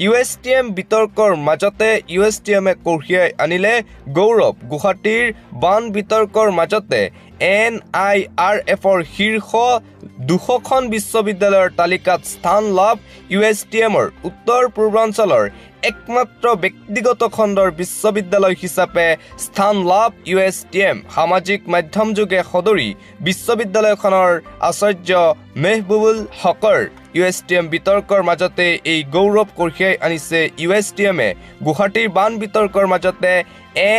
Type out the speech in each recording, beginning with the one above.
USTM বিতৰ্কৰ মাজতে USTMে কঢ়িয়াই আনিলে গৌৰৱ গুৱাহাটীৰ বান বিতৰ্কৰ মাজতে NIRFৰ শীৰ্ষ 200খন বিশ্ববিদ্যালয়ৰ তালিকাত স্থান লাভ USTMৰ উত্তৰ পূৰ্বাঞ্চলৰ একমাত্ৰ ব্যক্তিগত খণ্ডৰ বিশ্ববিদ্যালয় হিচাপে স্থান লাভ USTM সামাজিক মাধ্যম যোগে সদৰি বিশ্ববিদ্যালয়খনৰ আচাৰ্য মেহবুবুল হকৰ USTM বিতৰ্কৰ মাজতে এই গৌৰৱ কঢ়িয়াই আনিছে USTMে গুৱাহাটীৰ বান বিতৰ্কৰ মাজতে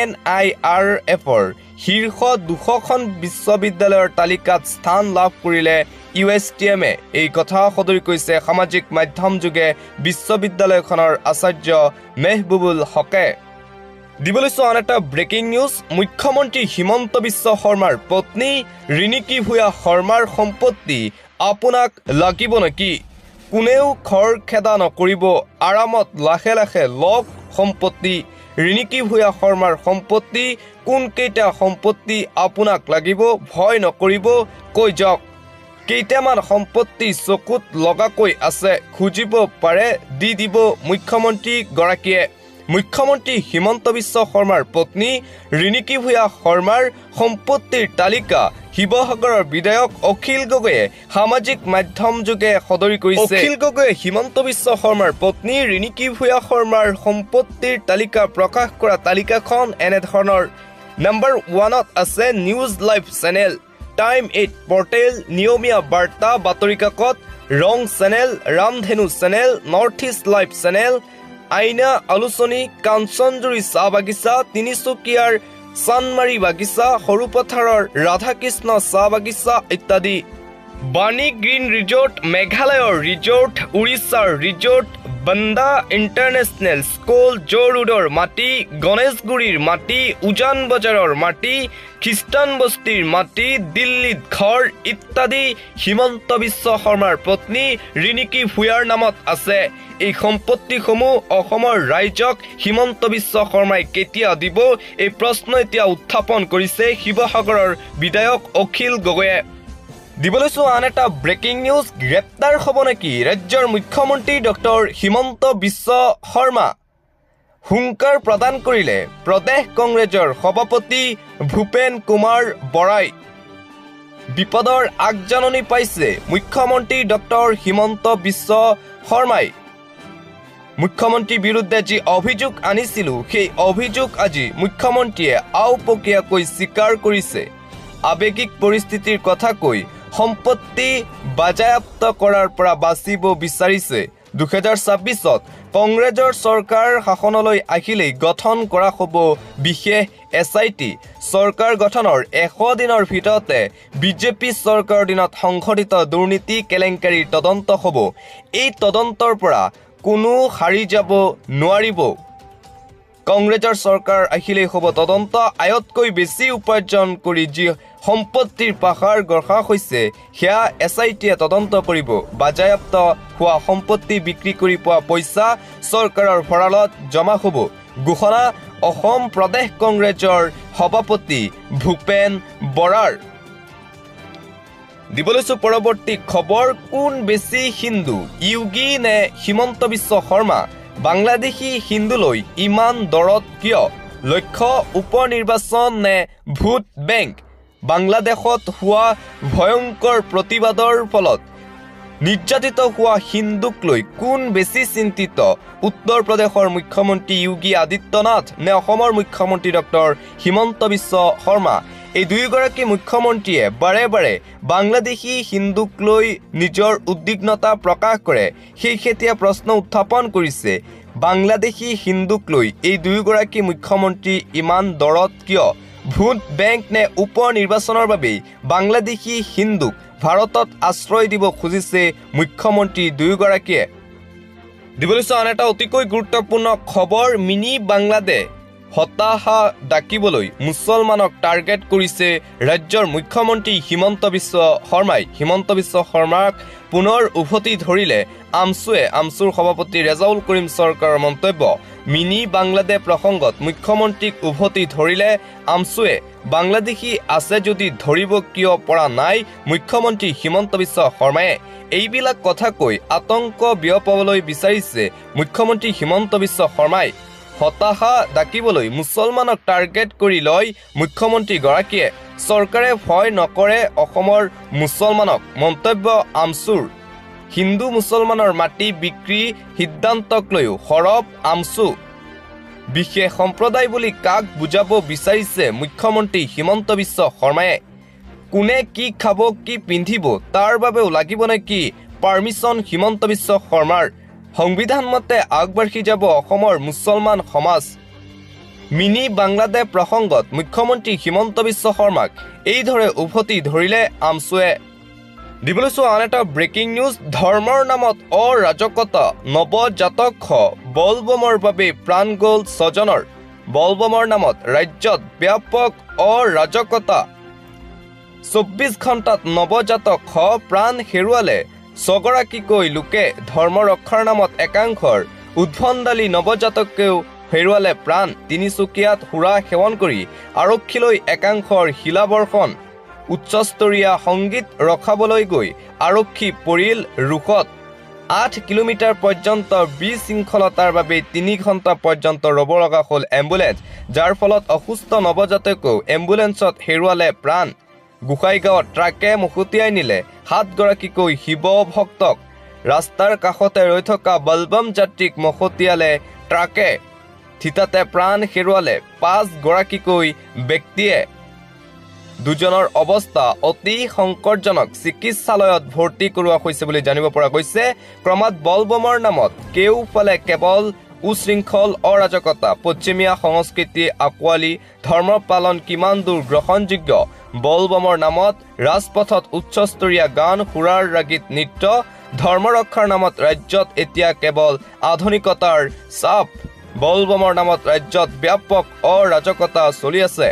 NIRFৰ শীৰ্ষ 200খন বিশ্ববিদ্যালয়ৰ তালিকাত স্থান লাভ কৰিলে USTMে এই কথা সদৰি কৈছে সামাজিক মাধ্যম যোগে বিশ্ববিদ্যালয়খনৰ আচাৰ্য মেহবুবুল হকে দিবলৈছো আন এটা ব্ৰেকিং নিউজ মুখ্যমন্ত্ৰী হিমন্ত বিশ্ব শৰ্মাৰ পত্নী ৰিণিকী ভূঞা শৰ্মাৰ সম্পত্তি আপোনাক লাগিব নেকি কোনেও খৰ খেদা নকৰিব আৰামত লাহে লাহে লগ সম্পত্তি ৰিণিকী ভূঞা শৰ্মাৰ সম্পত্তি কোনকেইটা সম্পত্তি আপোনাক লাগিব ভয় নকৰিব কৈ যাওক কেইটামান সম্পত্তি চকুত লগাকৈ আছে খুজিব পাৰে দি দিব মুখ্যমন্ত্ৰী গৰাকীয়ে মুখ্যমন্ত্ৰী হিমন্ত বিশ্ব শৰ্মাৰ পত্নী ৰিণিকী ভূঞা শৰ্মাৰ সম্পত্তিৰ তালিকা শিৱসাগৰৰ বিধায়ক অখিল গগৈয়ে সামাজিক মাধ্যম যোগে সদৰি কৰিছে অখিল গগৈয়ে হিমন্ত বিশ্ব শৰ্মাৰ পত্নী ৰিণিকী ভূঞা শৰ্মাৰ সম্পত্তিৰ তালিকা প্ৰকাশ কৰা তালিকাখন এনেধৰণৰ নম্বৰ 1ত আছে news live channel time 8 portal Niyomiya Barta বাতৰি কাকত Rang channel Ramdhenu channel north east live channel Aina আলোচনী কাঞ্চনজুৰি চাহ বাগিচা তিনিচুকীয়াৰ চানমাৰী বাগিচা সৰুপথাৰৰ ৰাধাকৃষ্ণ চাহ বাগিচা ইত্যাদি বাণী গ্ৰীণ ৰিজৰ্ট মেঘালয়ৰ ৰিজৰ্ট উৰিষ্যাৰ ৰিজৰ্ট বন্দা ইণ্টাৰনেশ্যনেল স্কুল জো ৰোডৰ মাটি গণেশগুৰিৰ মাটি উজান বজাৰৰ মাটি খ্ৰীষ্টান বস্তিৰ মাটি দিল্লীত ঘৰ ইত্যাদি হিমন্ত বিশ্ব শৰ্মাৰ পত্নী ৰিণিকী ভূঞাৰ নামত আছে এই সম্পত্তিসমূহ অসমৰ ৰাইজক হিমন্ত বিশ্ব শৰ্মাই কেতিয়া দিব এই প্ৰশ্ন এতিয়া উত্থাপন কৰিছে শিৱসাগৰৰ বিধায়ক অখিল গগৈয়ে দিবলৈছো আন এটা ব্ৰেকিং নিউজ গ্ৰেপ্তাৰ হ'ব নেকি ৰাজ্যৰ মুখ্যমন্ত্ৰী ডক্টৰ হিমন্ত বিশ্ব শৰ্মা হুংকাৰ প্ৰদান কৰিলে প্ৰদেশ কংগ্ৰেছৰ সভাপতি ভূপেন কুমাৰ বৰাই বিপদৰ আগজাননী পাইছে মুখ্যমন্ত্ৰী ডক্টৰ হিমন্ত বিশ্ব শৰ্মাই মুখ্যমন্ত্ৰীৰ বিৰুদ্ধে যি অভিযোগ আনিছিল সেই অভিযোগ আজি মুখ্যমন্ত্ৰীয়ে আওপকীয়াকৈ স্বীকাৰ কৰিছে আবেগিক পৰিস্থিতিৰ কথা কৈ সম্পত্তি বাজেয়াপ্ত কৰাৰ পৰা বাচিব বিচাৰিছে 2026ত কংগ্ৰেছৰ চৰকাৰ শাসনলৈ আহিলেই গঠন কৰা হ'ব বিশেষ SIT চৰকাৰ গঠনৰ 100 দিনৰ ভিতৰতে বিজেপি চৰকাৰৰ দিনত সংঘটিত দুৰ্নীতি কেলেংকাৰীৰ তদন্ত হ'ব এই তদন্তৰ পৰা কোনো হাৰি যাব নোৱাৰিব কংগ্ৰেছৰ চৰকাৰ আহিলেই হ'ব তদন্ত আয়তকৈ বেছি উপাৰ্জন কৰি যি সম্পত্তিৰ পাহাৰ গঢ়া হৈছে সেয়া SITয়ে তদন্ত কৰিব বাজেয়াপ্ত হোৱা সম্পত্তি বিক্ৰী কৰি পোৱা পইচা চৰকাৰৰ ভঁৰালত জমা হ'ব ঘোষণা অসম প্ৰদেশ কংগ্ৰেছৰ সভাপতি ভূপেন বৰাৰ দিবলৈছো পৰৱৰ্তী খবৰ কোন বেছি হিন্দু ইউগী নে হিমন্ত বিশ্ব শৰ্মা বাংলাদেশী হিন্দুলৈ ইমান দৰত কিয় লক্ষ্য উপনিৰ্বাচন নে ভোট বেংক বাংলাদেশত হোৱা ভয়ংকৰ প্ৰতিবাদৰ ফলত নিৰ্যাতিত হোৱা হিন্দুক লৈ কোন বেছি চিন্তিত উত্তৰ প্ৰদেশৰ মুখ্যমন্ত্ৰী যোগী আদিত্যনাথ নে অসমৰ মুখ্যমন্ত্ৰী ডক্টৰ হিমন্ত বিশ্ব শৰ্মা এই দুয়োগৰাকী মুখ্যমন্ত্ৰীয়ে বাৰে বাৰে বাংলাদেশী হিন্দুক লৈ নিজৰ উদ্বিগ্নতা প্ৰকাশ কৰে সেই খেতিয়া প্ৰশ্ন উত্থাপন কৰিছে বাংলাদেশী হিন্দুক লৈ এই দুয়োগৰাকী মুখ্যমন্ত্ৰী ইমান দৰত কিয় ভোট বেংক নে উপনিৰ্বাচনৰ বাবে বাংলাদেশী হিন্দুক ভাৰতত আশ্ৰয় দিব খুজিছে মুখ্যমন্ত্ৰী দুয়োগৰাকীয়ে দিবলৈছো আন এটা অতিকৈ গুৰুত্বপূৰ্ণ খবৰ মিনি বাংলাদেশ হতাশা ডাকিবলৈ মুছলমানক টাৰ্গেট কৰিছে ৰাজ্যৰ মুখ্যমন্ত্ৰী হিমন্ত বিশ্ব শৰ্মাই হিমন্ত বিশ্ব শৰ্মাক পুনৰ উভতি ধৰিলে আমছুৰ সভাপতি ৰেজাউল কৰিম চৰকাৰৰ মন্তব্য মিনি বাংলাদেশ প্ৰসংগত মুখ্যমন্ত্ৰীক উভতি ধৰিলে আমছুৱে বাংলাদেশী আছে যদি ধৰিব কিয় পৰা নাই মুখ্যমন্ত্ৰী হিমন্ত বিশ্ব শৰ্মাই এইবিলাক কথা কৈ আতংক বিয়পাবলৈ বিচাৰিছে মুখ্যমন্ত্ৰী হিমন্ত বিশ্ব শৰ্মাই। হতাশা ডাকিবলৈ মুছলমানক টাৰ্গেট কৰি লয় মুখ্যমন্ত্ৰীগৰাকীয়ে। চৰকাৰে ভয় নকৰে অসমৰ মুছলমানক, মন্তব্য আমছুৰ। হিন্দু মুছলমানৰ মাটি বিক্ৰী সিদ্ধান্তক লৈও সৰব আমছু। বিশেষ সম্প্ৰদায় বুলি কাক বুজাব বিচাৰিছে মুখ্যমন্ত্ৰী হিমন্ত বিশ্ব শৰ্মায়ে? কোনে কি খাব কি পিন্ধিব তাৰ বাবেও লাগিব নেকি পাৰ্মিশ্যন হিমন্ত বিশ্ব শৰ্মাৰ? সংবিধান মতে আগবাঢ়ি যাব অসমৰ মুছলমান সমাজ। মিনি বাংলাদেশ প্ৰসংগত মুখ্যমন্ত্ৰী হিমন্ত বিশ্ব শৰ্মাক এইদৰে উভতি ধৰিলে আমছুৱে। দিবলৈ চোৱা আন এটা ব্ৰেকিং নিউজ। ধৰ্মৰ নামত অৰাজকতা, নৱজাতক বলবমৰ বাবে প্ৰাণ গ'ল 6 জনৰ। বলবমৰ নামত ৰাজ্যত ব্যাপক অৰাজকতা। 24 ঘণ্টাত নৱজাতক প্ৰাণ হেৰুৱালে 6 গৰাকীকৈ লোকে। ধৰ্ম ৰক্ষাৰ নামত একাংশৰ উদ্ভণ্ডালী নৱজাতকেও হেৰুৱালে প্ৰাণ। তিনিচুকীয়াত সুৰা সেৱন কৰি আৰক্ষীলৈ একাংশৰ শিলাবৰ্ষণ। উচ্চস্তৰীয় সংগীত ৰখাবলৈ গৈ আৰক্ষী পৰিল ৰোষত। 8 কিলোমিটাৰ পৰ্যন্ত বিশৃংখলতাৰ বাবে 3 ঘণ্টা পৰ্যন্ত ৰ'ব লগা হ'ল এম্বুলেন্স, যাৰ ফলত অসুস্থ নৱজাতকেও এম্বুলেন্সত হেৰুৱালে প্ৰাণ। গোসাইগাঁৱত ট্ৰাকে মহতিয়াই নিলে 7 গৰাকীকৈ শিৱ ভক্তক। ৰাস্তাৰ কাষতে ৰৈ থকা বলবম যাত্ৰীক মহতিয়ালে ট্ৰাকে। থিতাতে প্ৰাণ হেৰুৱালে 5 গৰাকীকৈ ব্যক্তিয়ে। 2 জনৰ অৱস্থা অতি সংকটজনক। চিকিৎসালয়ত ভৰ্তি কৰোৱা হৈছে বুলি জানিব পৰা গৈছে। ক্ৰমাৎ বলবমৰ নামত কেওফালে কেৱল উশৃংখল অৰাজকতা। পশ্চিমীয়া সংস্কৃতি আঁকোৱালি ধৰ্ম পালন কিমান দূৰ গ্ৰহণযোগ্য? বলবমৰ নামত ৰাজপথত উচ্চস্তৰীয় গান, সুৰাৰ ৰাগীত নৃত্য। ধৰ্ম ৰক্ষাৰ নামত ৰাজ্যত এতিয়া কেৱল আধুনিকতাৰ চাপ। বলবমৰ নামত ৰাজ্যত ব্যাপক অৰাজকতা চলি আছে।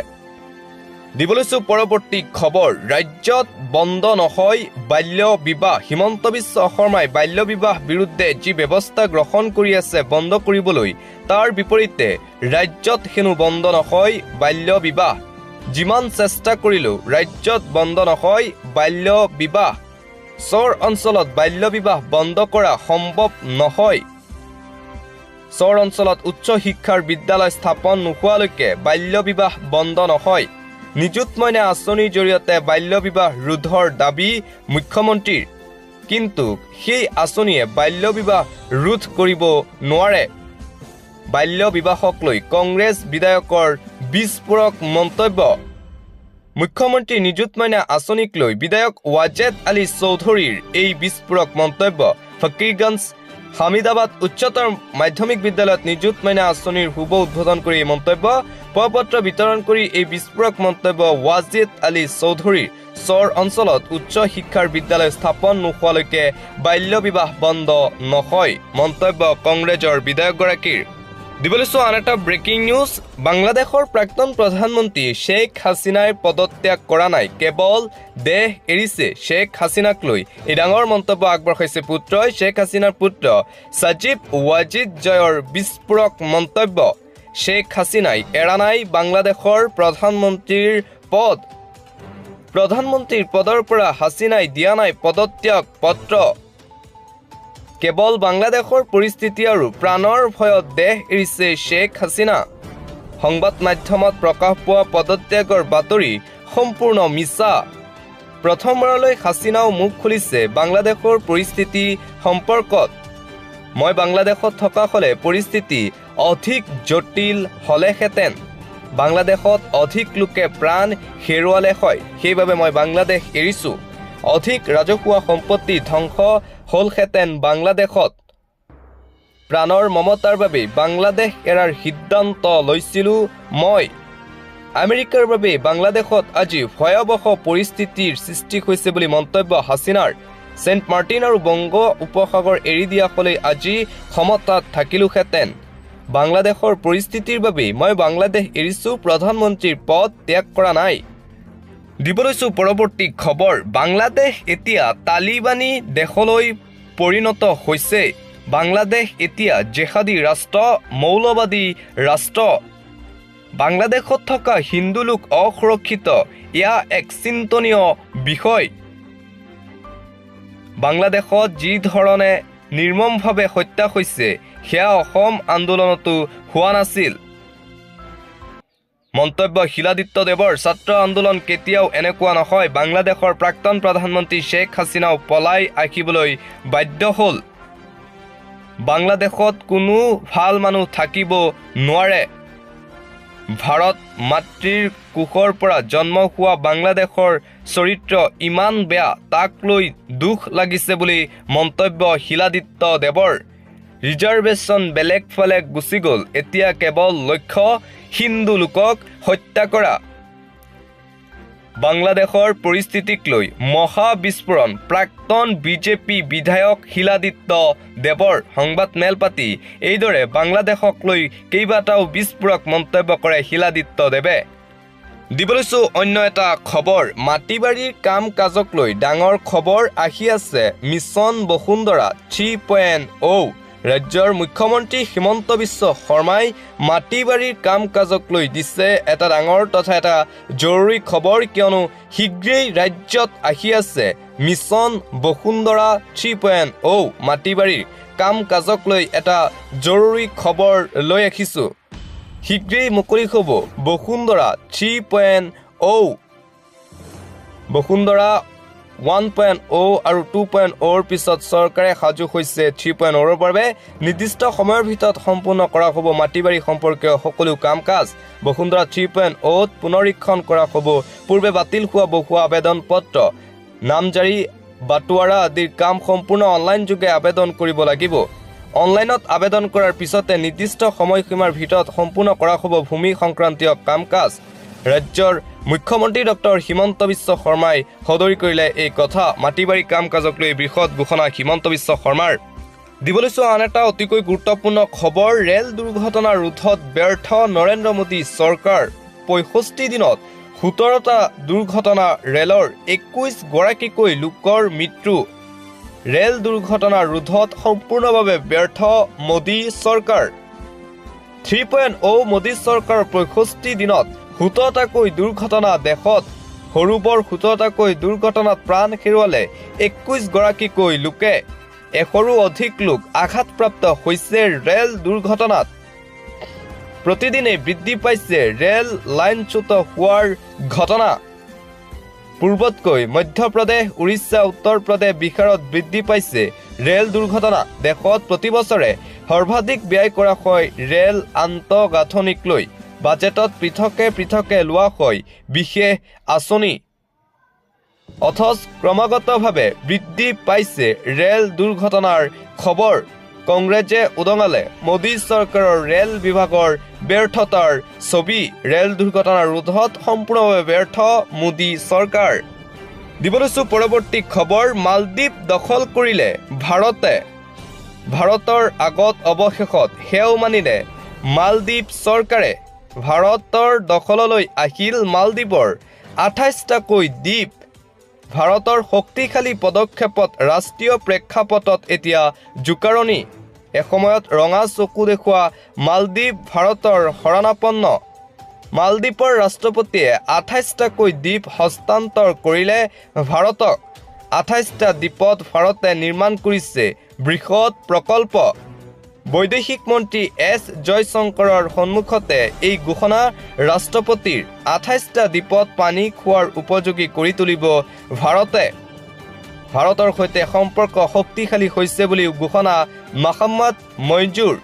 দিবলৈছো পৰৱৰ্তী খবৰ। ৰাজ্যত বন্ধ নহয় বাল্য বিবাহ। হিমন্ত বিশ্ব শৰ্মাই বাল্য বিবাহ বিৰুদ্ধে যি ব্যৱস্থা গ্ৰহণ কৰি আছে বন্ধ কৰিবলৈ, তাৰ বিপৰীতে ৰাজ্যত হেনো বন্ধ নহয় বাল্য বিবাহ। যিমান চেষ্টা কৰিলেও ৰাজ্যত বন্ধ নহয় বাল্য বিবাহ। চৰ অঞ্চলত বাল্য বিবাহ বন্ধ কৰা সম্ভৱ নহয়। চৰ অঞ্চলত উচ্চ শিক্ষাৰ বিদ্যালয় স্থাপন নোহোৱালৈকে বাল্য বিবাহ বন্ধ নহয়। নিযুত মইনা আঁচনিৰ জৰিয়তে বাল্য বিবাহ ৰোধৰ দাবী মুখ্যমন্ত্ৰীৰ, কিন্তু সেই আঁচনিয়ে বাল্য বিবাহ ৰোধ কৰিব নোৱাৰে। বাল্য বিবাহক লৈ কংগ্ৰেছ বিধায়কৰ বিস্ফোৰক মন্তব্য। মুখ্যমন্ত্ৰী নিযুত মইনা আঁচনিক লৈ বিধায়ক ৱাজেদ আলী চৌধুৰীৰ এই বিস্ফোৰক মন্তব্য। ফকীৰগঞ্জ হামিদাবাদ উচ্চতৰ মাধ্যমিক বিদ্যালয়ত নিযুত মইনা আঁচনিৰ শুভ উদ্বোধন কৰি এই মন্তব্য। প্ৰপত্ৰ বিতৰণ কৰি এই বিস্ফোৰক মন্তব্য ৱাজেদ আলী চৌধুৰীৰ। চৰ অঞ্চলত উচ্চ শিক্ষাৰ বিদ্যালয় স্থাপন নোহোৱালৈকে বাল্য বিবাহ বন্ধ নহয়, মন্তব্য কংগ্ৰেছৰ বিধায়কগৰাকীৰ। দিবলৈছো আন এটা ব্ৰেকিং নিউজ। বাংলাদেশৰ প্ৰাক্তন প্ৰধানমন্ত্ৰী শ্বেখ হাছিনাই পদত্যাগ কৰা নাই, কেৱল দেশ এৰিছে। শ্বেখ হাছিনাক লৈ এই ডাঙৰ মন্তব্য আগবঢ়াইছে পুত্ৰই। শ্বেখ হাছিনাৰ পুত্ৰ ছাজিব ৱাজিদ জয়ৰ বিস্ফোৰক মন্তব্য। শ্বেখ হাছিনাই এৰা নাই বাংলাদেশৰ প্ৰধানমন্ত্ৰীৰ পদ। প্ৰধানমন্ত্ৰীৰ পদৰ পৰা হাছিনাই দিয়া নাই পদত্যাগ পত্ৰ। কেৱল বাংলাদেশৰ পৰিস্থিতি আৰু প্ৰাণৰ ভয়ত দেশ এৰিছে শ্বেখ হাছিনা। সংবাদ মাধ্যমত প্ৰকাশ পোৱা পদত্যাগৰ বাতৰি সম্পূৰ্ণ মিছা। প্ৰথমবাৰলৈ হাছিনাও মুখ খুলিছে বাংলাদেশৰ পৰিস্থিতি সম্পৰ্কত। মই বাংলাদেশত থকা হ'লে পৰিস্থিতি অধিক জটিল হ'লেহেঁতেন। বাংলাদেশত অধিক লোকে প্ৰাণ হেৰুৱালে হয়, সেইবাবে মই বাংলাদেশ এৰিছোঁ। অধিক ৰাজহুৱা সম্পত্তি ধ্বংস হ'লহেঁতেন বাংলাদেশত। প্ৰাণৰ মমতাৰ বাবে বাংলাদেশ এৰাৰ সিদ্ধান্ত লৈছিলোঁ মই। আমেৰিকাৰ বাবে বাংলাদেশত আজি ভয়াৱহ পৰিস্থিতিৰ সৃষ্টি হৈছে বুলি মন্তব্য হাছিনাৰ। ছেইণ্ট মাৰ্টিন আৰু বংগ উপসাগৰ এৰি দিয়া হ'লে আজি ক্ষমতাত থাকিলোহেঁতেন। বাংলাদেশৰ পৰিস্থিতিৰ বাবে মই বাংলাদেশ এৰিছোঁ, প্ৰধানমন্ত্ৰীৰ পদ ত্যাগ কৰা নাই। দিবলৈছো পৰৱৰ্তী খবৰ। বাংলাদেশ এতিয়া তালিবানী দেশলৈ পৰিণত হৈছে। বাংলাদেশ এতিয়া জেহাদী ৰাষ্ট্ৰ, মৌলবাদী ৰাষ্ট্ৰ। বাংলাদেশত থকা হিন্দু লোক অসুৰক্ষিত, এয়া এক চিন্তনীয় বিষয়। বাংলাদেশত যি ধৰণে নিৰ্মমভাৱে হত্যা হৈছে সেয়া অসম আন্দোলনতো হোৱা নাছিল। মন্তব্য শিলাদিত্যদেৱৰ ছাত্ৰ আন্দোলন কেতিয়াও এনেকুৱা নহয়। বাংলাদেশৰ প্ৰাক্তন প্ৰধানমন্ত্ৰী শ্বেখ হাছিনাও পলাই আহিবলৈ বাধ্য হ'ল। বাংলাদেশত কোনো ভাল মানুহ থাকিব নোৱাৰে। ভাৰত মাতৃৰ কোষৰ পৰা জন্ম হোৱা বাংলাদেশৰ চৰিত্ৰ ইমান বেয়া, তাক লৈ দুখ লাগিছে বুলি মন্তব্য শিলাদিত্যদেৱৰ। ৰিজাৰ্ভেশ্যন বেলেগ ফালে গুচি গ'ল, এতিয়া কেৱল লক্ষ্য হিন্দু লোকক হত্যা কৰা। বাংলাদেশৰ পৰিস্থিতিক লৈ মহা বিস্ফোৰণ। প্ৰাক্তন বিজেপি বিধায়ক শিলাদিত্যদেৱৰ সংবাদ মেল পাতি এইদৰে বাংলাদেশক লৈ কেইবাটাও বিস্ফোৰক মন্তব্য কৰে শিলাদিত্যদেৱে। দিবলৈছো অন্য এটা খবৰ। মাটি বাৰীৰ কাম কাজক লৈ ডাঙৰ খবৰ আহি আছে। মিছন বসুন্ধৰা 3.0। ৰাজ্যৰ মুখ্যমন্ত্ৰী হিমন্ত বিশ্ব শৰ্মাই মাটি বাৰীৰ কাম কাজক লৈ দিছে এটা ডাঙৰ তথা এটা জৰুৰী খবৰ, কিয়নো শীঘ্ৰেই ৰাজ্যত আহি আছে মিছন বসুন্ধৰা 3.0। মাটি বাৰীৰ কাম কাজক লৈ এটা জৰুৰী খবৰ লৈ আহিছোঁ। শীঘ্ৰেই মুকলি হ'ব বসুন্ধৰা 3.0। বসুন্ধৰা 1.0 আৰু 2.0ৰ পিছত চৰকাৰে সাজু হৈছে 3.0ৰ বাবে। নিৰ্দিষ্ট সময়ৰ ভিতৰত সম্পূৰ্ণ কৰা হ'ব মাটিবাৰী সম্পৰ্কীয় সকলো কাম কাজ। বসুন্ধৰা 3.0ত পুনৰীক্ষণ কৰা হ'ব পূৰ্বে বাতিল হোৱা বহু আবেদন পত্ৰ, নামজাৰি বাটোৱাৰা আদিৰ কাম সম্পূৰ্ণ অনলাইন যোগে আবেদন কৰিব লাগিব। অনলাইনত আবেদন কৰাৰ পিছতে নিৰ্দিষ্ট সময়সীমাৰ ভিতৰত সম্পূৰ্ণ কৰা হ'ব ভূমি সংক্ৰান্তীয় কাম কাজ। ৰাজ্যৰ মুখ্যমন্ত্ৰী ডক্টৰ হিমন্ত বিশ্ব শৰ্মাই সদৰি কৰিলে এই কথা। মাটিবাৰী কাম কাজক লৈ বৃহৎ ঘোষণা হিমন্ত বিশ্ব শৰ্মাৰ। দিবলৈছো আন এটা অতিকৈ গুৰুত্বপূৰ্ণ খবৰ। ৰেল দুৰ্ঘটনা ৰোধত ব্যৰ্থ নৰেন্দ্ৰ মোদী চৰকাৰ। 65 দিনত 17টা দুৰ্ঘটনা, ৰেলৰ 21 গৰাকীকৈ লোকৰ মৃত্যু। ৰেল দুৰ্ঘটনা ৰোধত সম্পূৰ্ণভাৱে ব্যৰ্থ মোদী চৰকাৰ। 3.0 মোদী চৰকাৰৰ 65 দিনত 17টাকৈ দুৰ্ঘটনা দেশত। সৰু বৰ 17টাকৈ দুৰ্ঘটনাত প্ৰাণ হেৰুৱালে 21 গৰাকীকৈ লোকে। 100ৰো অধিক লোক আঘাতপ্ৰাপ্ত হৈছে ৰেল দুৰ্ঘটনাত। প্ৰতিদিনে বৃদ্ধি পাইছে ৰেল লাইনচ্যুত হোৱাৰ ঘটনা। পূৰ্বতকৈ মধ্যপ্ৰদেশ, উৰিষ্যা, উত্তৰ প্ৰদেশ, বিহাৰত বৃদ্ধি পাইছে ৰেল দুৰ্ঘটনা। দেশত প্ৰতি বছৰে সৰ্বাধিক ব্যয় কৰা হয় ৰেল আন্তঃগাঁথনিক লৈ। বাজেটত পৃথকে পৃথকে লোৱা হয় বিশেষ আঁচনি, অথচ ক্ৰমাগতভাৱে বৃদ্ধি পাইছে ৰেল দুৰ্ঘটনাৰ খবৰ। কংগ্ৰেছে উদঙালে মোদী চৰকাৰৰ ৰেল বিভাগৰ ব্যৰ্থতাৰ ছবি। ৰেল দুৰ্ঘটনা ৰোধত সম্পূৰ্ণভাৱে ব্যৰ্থ মোদী চৰকাৰ। দিবলৈছো পৰৱৰ্তী খবৰ। মালদ্বীপ দখল কৰিলে ভাৰতে। ভাৰতৰ আগত অৱশেষত সেও মানিলে মালদ্বীপ চৰকাৰে। ভাৰতৰ দখললৈ আহিল মালদ্বীপৰ 28টাকৈ দ্বীপ। ভাৰতৰ শক্তিশালী পদক্ষেপত ৰাষ্ট্ৰীয় প্ৰেক্ষাপটত এতিয়া জোকাৰণি। এসময়ত ৰঙা চকু দেখুওৱা মালদ্বীপ ভাৰতৰ শৰণাপন্ন। মালদ্বীপৰ ৰাষ্ট্ৰপতিয়ে 28টাকৈ দ্বীপ হস্তান্তৰ কৰিলে ভাৰতক। 28টা দ্বীপত ভাৰতে নিৰ্মাণ কৰিছে বৃহৎ প্ৰকল্প। বৈদেশিক মন্ত্ৰী এছ জয়শংকৰৰ সন্মুখতে এই ঘোষণা ৰাষ্ট্ৰপতিৰ। 28টা দ্বীপত পানী খোৱাৰ উপযোগী কৰি তুলিব ভাৰতে। ভাৰতৰ সৈতে সম্পৰ্ক শক্তিশালী হৈছে বুলিও ঘোষণা মহম্মদ মইজুৰ।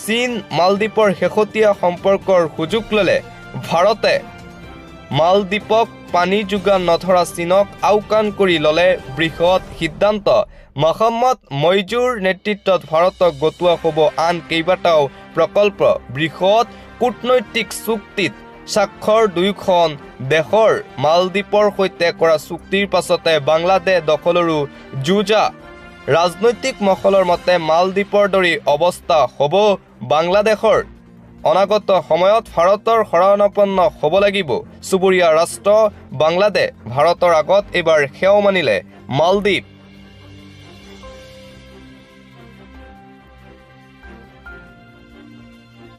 চীন মালদ্বীপৰ শেহতীয়া সম্পৰ্কৰ সুযোগ ল'লে ভাৰতে। মালদ্বীপক পানী যোগান নধৰা চীনক আওকাণ কৰি ল'লে বৃহৎ সিদ্ধান্ত। মহম্মদ মইজুৰ নেতৃত্বত ভাৰতক গটোৱা হ'ব আন কেইবাটাও প্ৰকল্প। বৃহৎ কূটনৈতিক চুক্তিত স্বাক্ষৰ দুয়োখন দেশৰ। মালদ্বীপৰ সৈতে কৰা চুক্তিৰ পাছতে বাংলাদেশ দখলৰো যুঁজা। ৰাজনৈতিক মহলৰ মতে মালদ্বীপৰ দৰেই অৱস্থা হ'ব বাংলাদেশৰ। অনাগত সময়ত ভাৰতৰ শৰণাপন্ন হ'ব লাগিব চুবুৰীয়া ৰাষ্ট্ৰ বাংলাদেশ। ভাৰতৰ আগত এইবাৰ সেও মানিলে মালদ্বীপ।